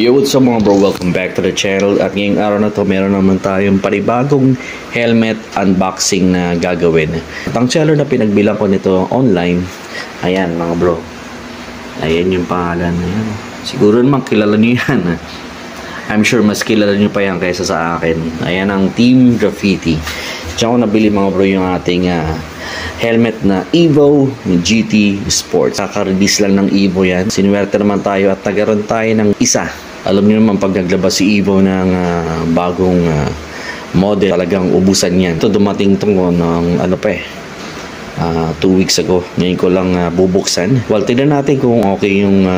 Yo, what's up mga bro? Welcome back to the channel. At ngayong araw na to, meron naman tayong panibagong helmet unboxing na gagawin. At ang seller na pinagbilang ko nito online, ayan mga bro. Ayan yung pangalan. Ayan. Siguro naman kilala nyo yan. I'm sure mas kilala nyo pa yan kaysa sa akin. Ayan ang Team Graffiti. Diyan ko nabili mga bro yung ating helmet na Evo GT Sports. Kaka-release lang ng Evo yan. Sinuwerte naman tayo at nagaroon tayo ng isa. Alam niyo naman pag naglabas si Evo ng bagong model, talagang ubusan yan. Ito dumating ito ng 2 weeks ago. Ngayon ko lang bubuksan. Well, tignan natin kung okay yung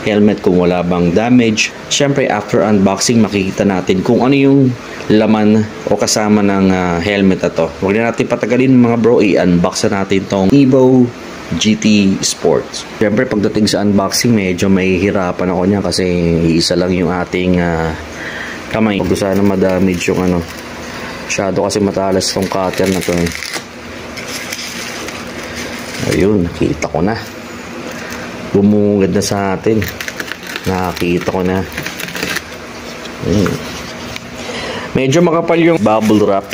helmet, kung wala bang damage. Siyempre, after unboxing, makikita natin kung ano yung laman o kasama ng helmet na to. Huwag na natin patagalin mga bro, i-unbox na natin tong Evo GT Sports. Siyempre, pagdating sa unboxing, medyo may hirapan ako niya kasi isa lang yung ating kamay. Huwag sana madamage yung masyado kasi matalas tong cutter na to. Ayun, nakita ko na. Bumungad na sa atin. Nakakita ko na. Ayun. Medyo makapal yung bubble wrap.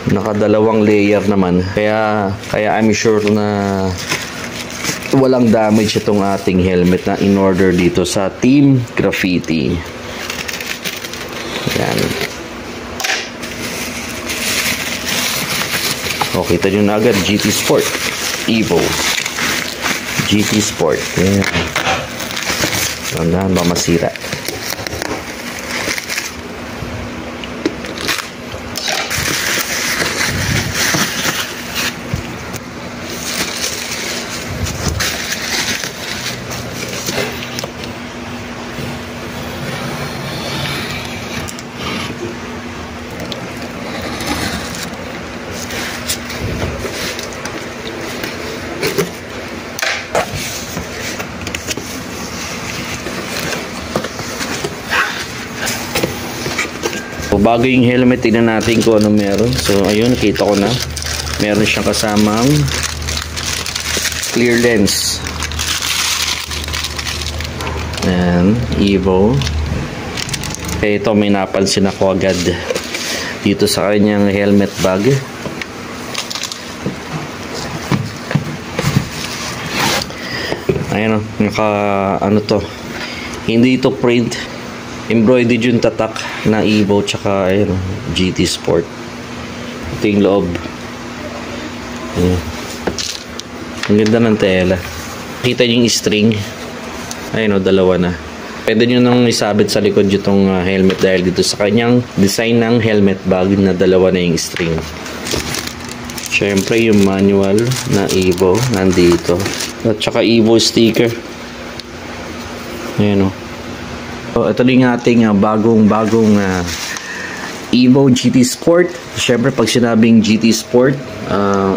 Nakadalawang layer naman. Kaya I'm sure na walang damage itong ating helmet na in-order dito sa Team Graffiti. Yan. O, kita nyo na agad, GT Sport. Evo. GT Sport. Yan. Tandaan ba masira? Bago yung helmet, tingnan natin kung ano meron. So, ayun, nakita ko na. Meron siyang kasamang clear lens. Ayan, Evo. Okay, ito may napansin ako agad dito sa kanyang helmet bag. Ayan o, hindi ito print. Embroidered yung tatak na Evo tsaka ayun, GT Sport. Ito yung loob. Ayan. Ang ganda ng tela. Kita nyo yung string. Ayun o, dalawa na. Pwede nyo nang isabit sa likod itong helmet dahil dito sa kanyang design ng helmet bag na dalawa na yung string. Siyempre yung manual na Evo nandito. At saka Evo sticker. Ayan o. So, ito yung ating bagong Evo GT Sport. Siyempre, pag sinabing GT Sport,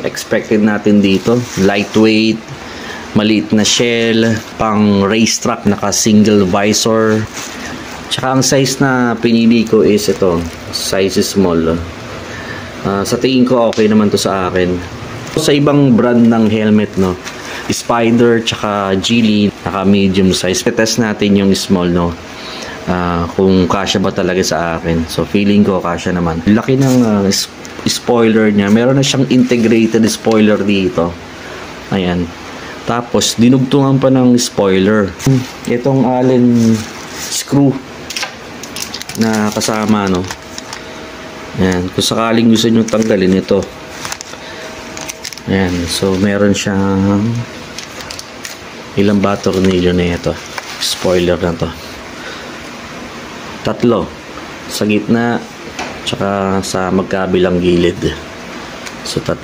expected natin dito. Lightweight, maliit na shell, pang racetrack, naka-single visor. Tsaka ang size na pinili ko is ito. Size is small. Sa tingin ko, okay naman to sa akin. Sa ibang brand ng helmet, no? Spider, tsaka Geely, naka-medium size. Test natin yung small, no? Kung kasya ba talaga sa akin. So feeling ko kasya naman. Laki ng spoiler niya. Meron na siyang integrated spoiler dito. Ayan. Tapos dinugtungan pa ng spoiler. Itong Allen screw na kasama, no. Ayan. Kung sakaling gusto nyo tanggalin ito. Ayan. So meron siyang ilang ba tornilyo na ito. Spoiler na to. 3 sa gitna tsaka sa magkabilang gilid. So 3.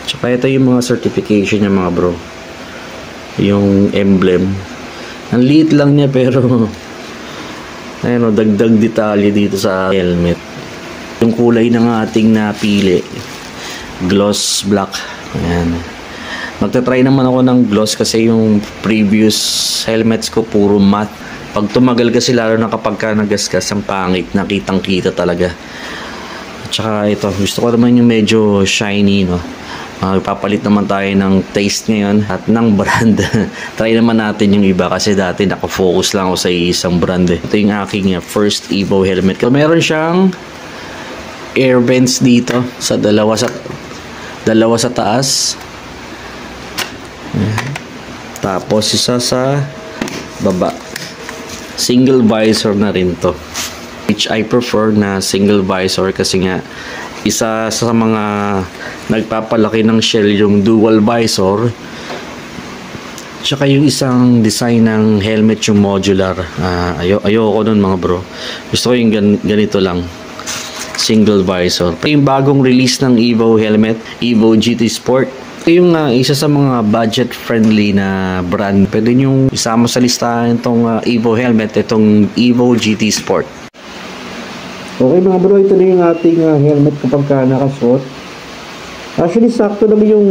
Tsaka ito yung mga certification niya mga bro. Yung emblem. Ang liit lang niya pero ayun o, dagdag detalye dito sa helmet. Yung kulay ng ating napili, gloss black. Ayan. Magta-try naman ako ng gloss kasi yung previous helmets ko puro matte. Pag tumagal kasi, lalo na kapag ka nagasgas, ang pangit, nakitang-kita talaga. At saka ito, gusto ko naman yung medyo shiny, no? Papalit naman tayo ng taste ngayon at ng brand. Try naman natin yung iba kasi dati nakafocus lang ako sa isang brand. Ito yung aking first Evo helmet. So, meron siyang air vents dito sa dalawa sa taas. Tapos isa sa baba. Single visor na rin to. Which I prefer na single visor kasi nga isa sa mga nagpapalaki ng shell yung dual visor. Tsaka yung isang design ng helmet yung modular. Ayoko nun mga bro. Gusto ko yung ganito lang. Single visor. Yung bagong release ng Evo helmet, Evo GT Sport. Ito yung isa sa mga budget friendly na brand. Pwede nyo isama sa listahan itong Evo helmet, itong Evo GT Sport. Okay mga bro, ito na yung ating helmet kapag nakasuot. Actually, sakto naman yung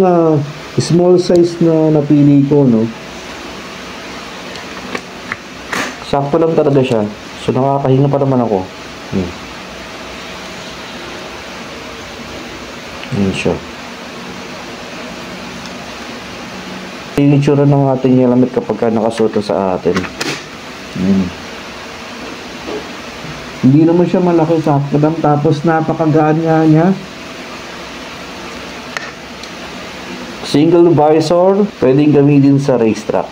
small size na napili ko, no? Sakto lang talaga siya. So, nakakahinga pa naman ako. Yan siya. Yung itsura ng ating helmet kapag nakasuot sa atin. Hindi naman siya malaki, sakto lang. Tapos napakagaan nga niya. Single visor, pwedeng gamitin sa racetrack.